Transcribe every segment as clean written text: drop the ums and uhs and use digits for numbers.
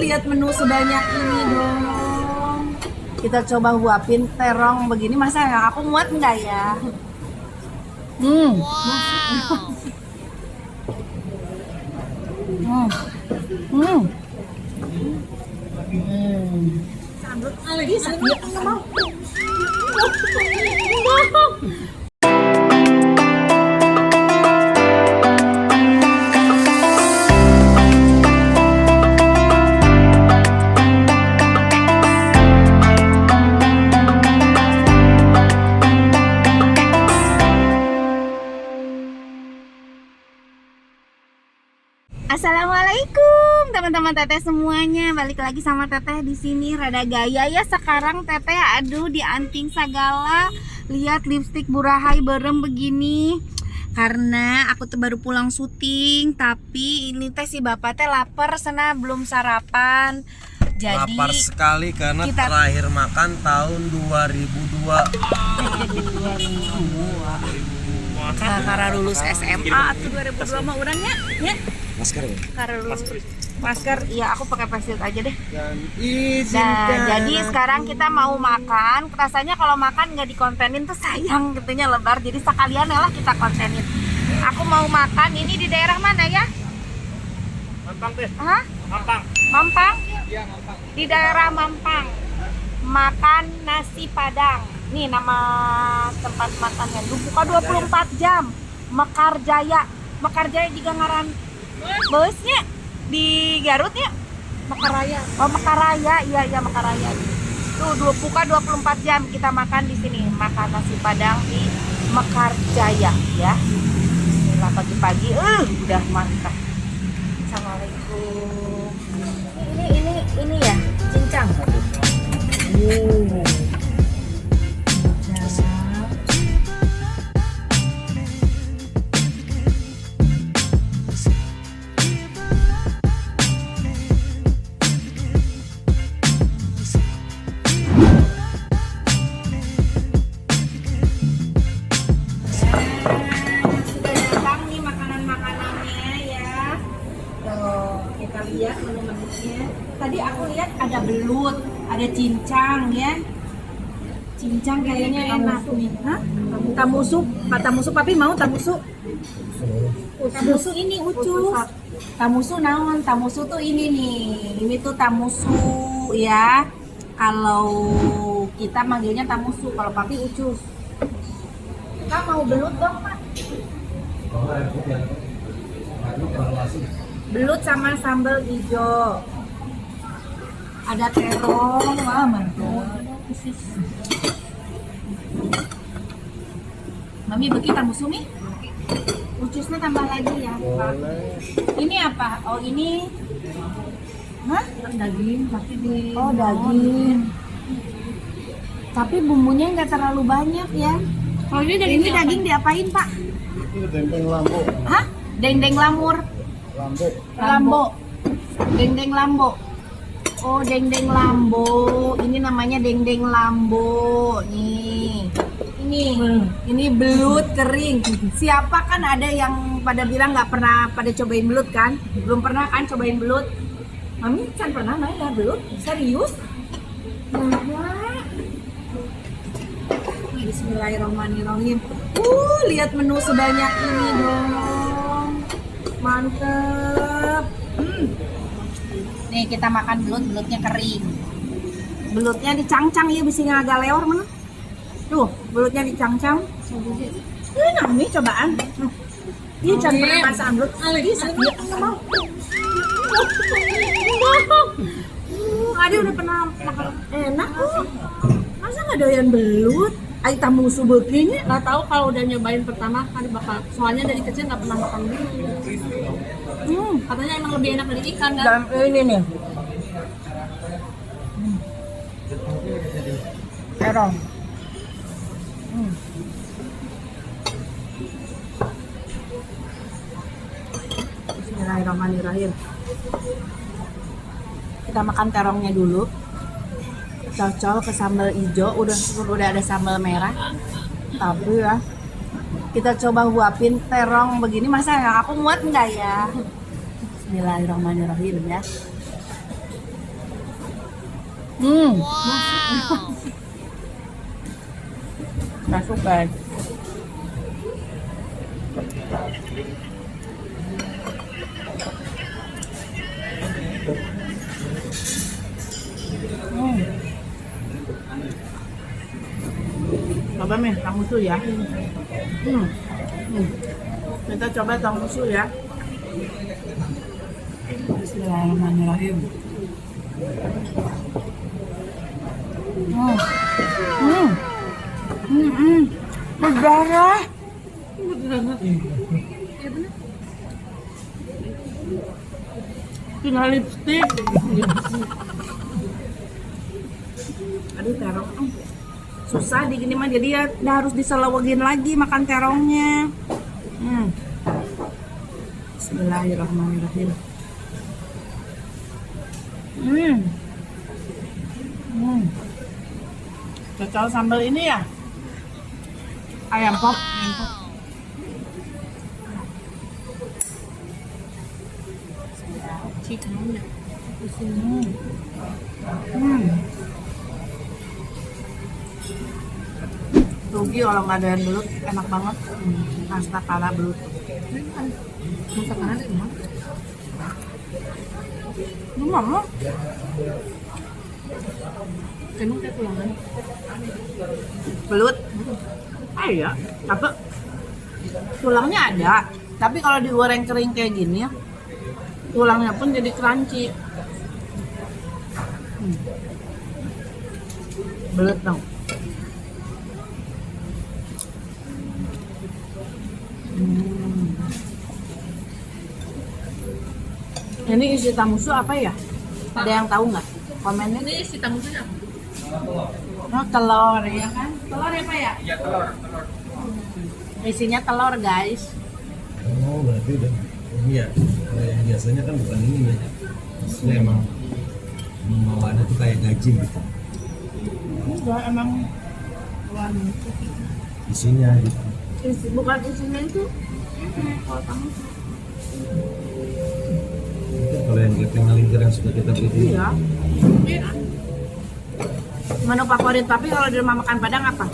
Lihat menu sebanyak ini dong. Kita coba buapin terong begini. Masa yang aku muat enggak ya? Hmm. Hmm. Hmm. Sambut lagi sakit mau. Assalamualaikum teman-teman teteh semuanya, balik lagi sama teteh di sini. Rada gaya ya sekarang teteh, aduh dianting segala. Lihat lipstik burahai berem begini. Karena aku tuh baru pulang syuting, tapi ini teh si bapak teh lapar, sana belum sarapan. Jadi lapar sekali karena terakhir makan tahun 2002. Karena lulus SMA atau 2002 mah urangnya ya. Masker ya? Karena lulus masker, iya aku pakai face shield aja deh. Nah, jadi sekarang kita mau makan. Rasanya kalau makan nggak dikontenin tuh sayang, gitunya lebar. Jadi sekalian lah kita kontenin. Aku mau makan ini di daerah mana ya? Mampang deh. Hah? Mampang. Mampang? Iya, Mampang. Di daerah Mampang. Makan nasi Padang. Nih nama tempat makannya. Buka 24 jam. Mekar Jaya. Mekar Jaya juga ngaran busnya di Garut ya. Mekaraya. Oh, Mekaraya. Iya Mekaraya. Tuh buka 24 jam, kita makan di sini. Makan nasi Padang di Mekar Jaya ya. Inilah pagi-pagi udah mantap. Assalamualaikum. Ini ya, cincang. Lihat menu-menunya. Tadi aku lihat ada belut, ada cincang ya. Cincang kayaknya enak nih. Hah? Tamusu, Pak Tamusu, papi mau tamusu? Tamusu ini ucus. Tamusu naon? Tamusu tuh ini nih. Ini tuh tamusu ya. Kalau kita manggilnya tamusu, kalau papi ucus. Kak mau belut dong, Pak? Belut sama sambal hijau. Ada terong, wah mantap. Mami begitu musumi? Ucusnya tambah lagi ya. Ini apa? Oh ini, hah? Daging, tapi di. Oh daging. Tapi bumbunya nggak terlalu banyak ya. Oh ini daging diapain Pak? Ini dendeng lambo. Hah? Dendeng lamur. Lambo. Dendeng lambo. Oh, dendeng lambo. Ini namanya dendeng lambo. Nih. Ini belut kering. Siapa kan ada yang pada bilang nggak pernah pada cobain belut kan? Belum pernah kan cobain belut? Mami kan pernah ya belut? Serius? Bismillahirrahmanirrahim. Lihat menu sebanyak ini dong. Mantep. Nih kita makan belutnya kering. Belutnya dicangcang ya, bisa agak leor mana? Tuh, belutnya dicangcang. Ini nami cobaan. Ini jangan pernah masakan belut. Lagi sakit mau. Adi udah pernah makan enak tuh. Masa nggak doyan belut? Ay tamusu begini. Nggak tahu kalau udah nyobain pertama kali bakal, soalnya dari kecil nggak pernah makan belut. Katanya emang lebih enak dari ikan kan? Dan ini nih. Terong. Bismillahirrahmanirrahim. Kita makan terongnya dulu. Cocol ke sambal hijau, udah ada sambal merah. Tapi ya kita coba buapin terong begini. Masa yang aku muat enggak ya? Bismillahirrahmanirrahim ya. Masuk guys. Coba nih, tanggusu ya. Kita coba tanggusu ya. Bismillahirrahmanirrahim. Berdarah. Tinggal lipstick. Aduh terong. Susah di gini mah, jadi ya harus diselewengin lagi makan terongnya. Bismillahirrahmanirrahim. Cocok sambal ini ya. Ayam pop. Chicken. Rugi kalau nggak ada yang belut, enak banget. Pasta kala belut. Masakan ada emang. Lu mama? Emang kayak tulangan. Belut? Iya. Apa? Tulangnya ada. Tapi kalau digoreng kering kayak gini ya, tulangnya pun jadi crunchy. Belut dong. Ini isi tamusu apa ya? Ada yang tahu nggak? Komennya. Ini si tamusunya apa? Oh, telur ya kan? Telur ya Pak ya? Iya, telur. Isinya telur guys. Oh, berarti udah. Iya. Yang biasanya kan bukan ini ya. Itu emang bawaannya tuh kayak gaji gitu. Enggak, emang warna. Isinya gitu. Bukan isinya itu. Kalau tamusu. Itu kalau yang lingkar yang sudah kita beli. Iya. Menu favorit papi kalau di rumah makan Padang apa?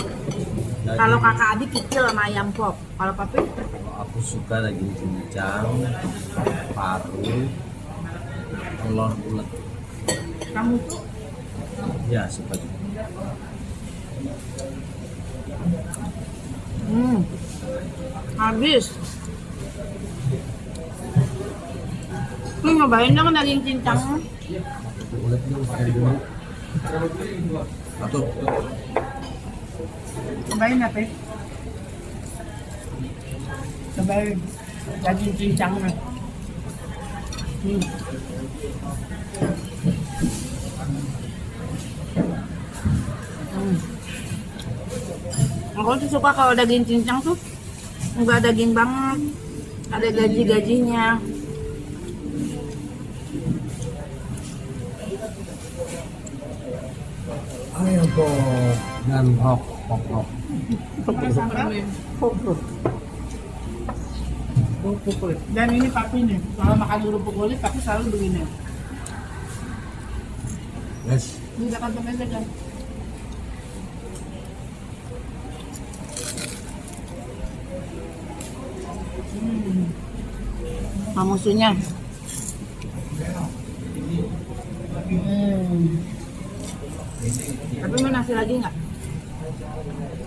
Kalau kakak adik kikil sama ayam pop. Kalau papi? Kalau aku suka daging cincang, paru, telur bulat. Kamu tuh? Ya, suka juga. Habis. Lu nyobain dong daging cincang. Bulat dulu, sekali dulu. Satu. Cobain ya, Pe. Cobain daging cincangnya. Aku tuh suka kalau daging cincang tuh enggak daging banget, ada gaji-gajinya. Ayam pop dan hok. Kerupuk kulit. Dan ini papi nih, kalau makan kerupuk kulit papi selalu begini. Yes. Di kantong aja kan. Mamusunya. Tapi mau nasi lagi nggak?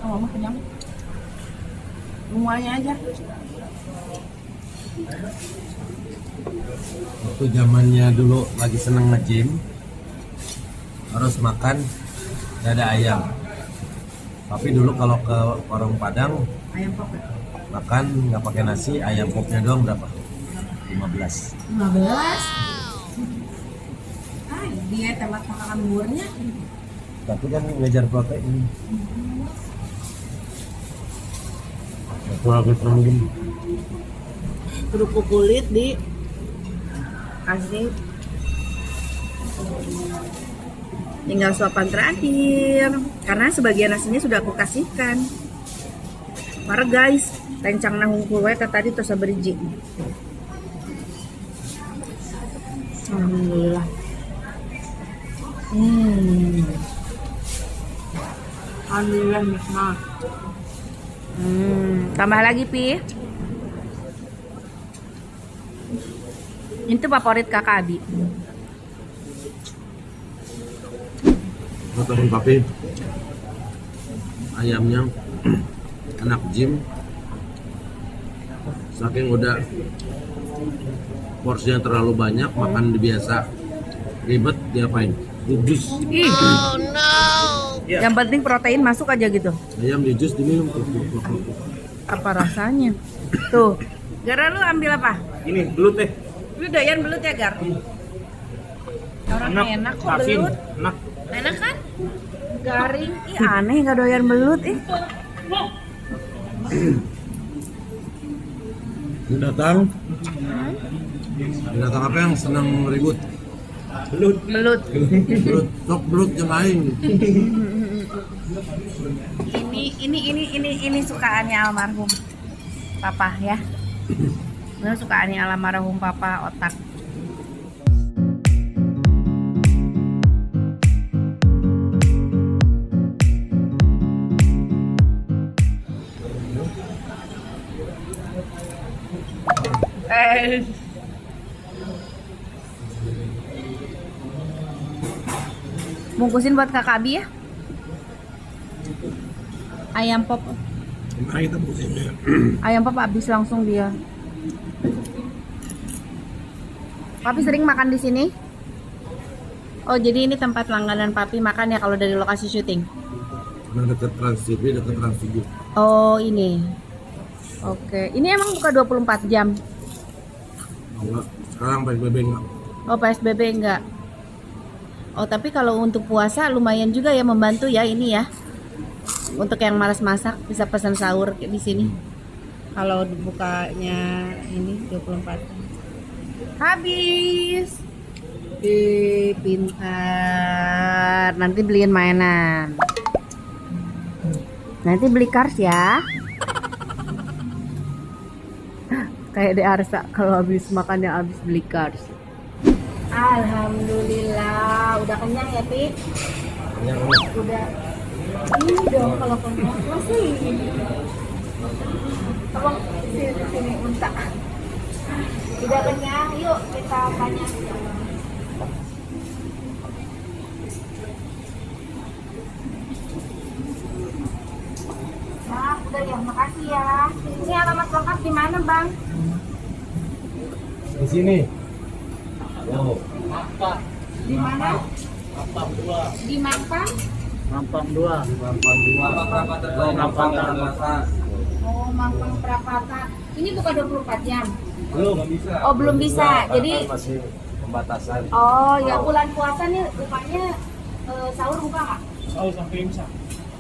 Oh, mama kenyang. Semuanya aja. Waktu zamannya dulu lagi seneng nge-gym, harus makan dada ayam. Tapi dulu kalau ke warung Padang Ayam pop ya? makan nggak pakai nasi, ayam popnya doang berapa? 15. 15. Dia temat makan buurnya. Tapi kan ngejar protein. Aku lagi pengen. Kerupuk kulit di kasih. Tinggal suapan terakhir karena sebagian nasinya sudah aku kasihkan. Mari guys, rencang nahung kue tadi terus beriji. Alhamdulillah. Alhamdulillah nikmat. Tambah lagi, Pi. Itu favorit kakak Abi. Teman papi, ayamnya anak gym, saking udah porsinya terlalu banyak, makan biasa ribet diapain? Dijus. Ih. Yang penting protein masuk aja gitu. Ayam dijus diminum. Apa rasanya? Tuh. Gara lu ambil apa? Ini belut teh. Lu doyan belut ya, Gar? Orang enak kok asin, belut. enak. Enak kan? Garing. Ih, aneh nggak doyan belut ih. Datang. Datang apa yang senang ribut? Belut. Belut. Belut, sok belut yang lain. Ini sukaannya almarhum papa ya. Ini sukaannya almarhum papa, otak. Bungkusin buat kakak Abi ya. Ayam pop. Gimana kita musimnya? Ayam pop habis langsung dia. Papi sering makan di sini? Oh, jadi ini tempat langganan Papi makan ya kalau dari lokasi syuting. Karena dekat Trans TV, dekat Trans 7. Oh, ini. Oke. Ini emang buka 24 jam. Enggak, sekarang PSBB enggak. Oh, PSBB enggak. Oh, tapi kalau untuk puasa lumayan juga ya, membantu ya ini ya. Untuk yang malas masak bisa pesan sahur di sini. Kalau bukanya ini 24. Habis. Pintar. Nanti beliin mainan. Nanti beli Cars ya. Kayak De Arsa kalau habis makannya habis beli Cars. Alhamdulillah, udah kenyang ya, Pi? Udah. Ini dong kalau kenyang masih. Abang sini unta. Udah kenyang, yuk kita tanya. Nah, udah ya, makasih ya. Ini alamat lengkap di mana, Bang? Di sini. Oh. Di mana? Di Mampang? Mampang 2. Oh, Mampang Prapata. Ini buka 24 jam. Belum bisa. Oh, belum bisa. Jadi masih pembatasan. oh, ya bulan puasa nih rupanya sahur buka nggak? Oh, sampai imsak.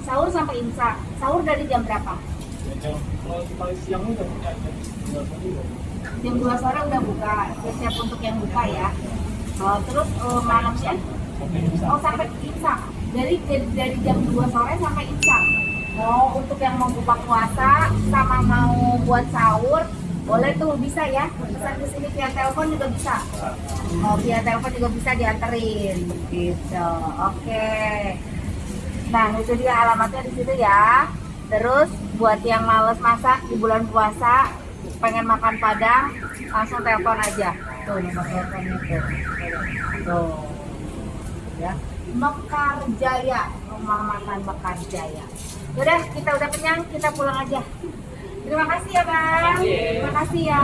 Sahur sampai imsak. Sahur dari jam berapa? Kalau paling siang udah buka Jam 2 sore udah buka. Siap untuk yang buka ya. Oh, terus malamnya? Oh, sampai imsak. Dari jam 2 sore sampai imsak. Oh, untuk yang mau buka puasa sama mau buat sahur boleh tuh, bisa ya. Pesan ke sini via telepon juga bisa. Oh, via telepon juga bisa dianterin gitu. Oke. Nah, itu dia alamatnya di situ ya. Terus buat yang males masak di bulan puasa, pengen makan Padang, langsung telepon aja. Tuh nomor teleponnya tuh. Tuh. Ya. Mekar Jaya, rumah makan Mekar Jaya. Udah, kita udah kenyang, kita pulang aja. Terima kasih ya, Bang. Terima kasih ya.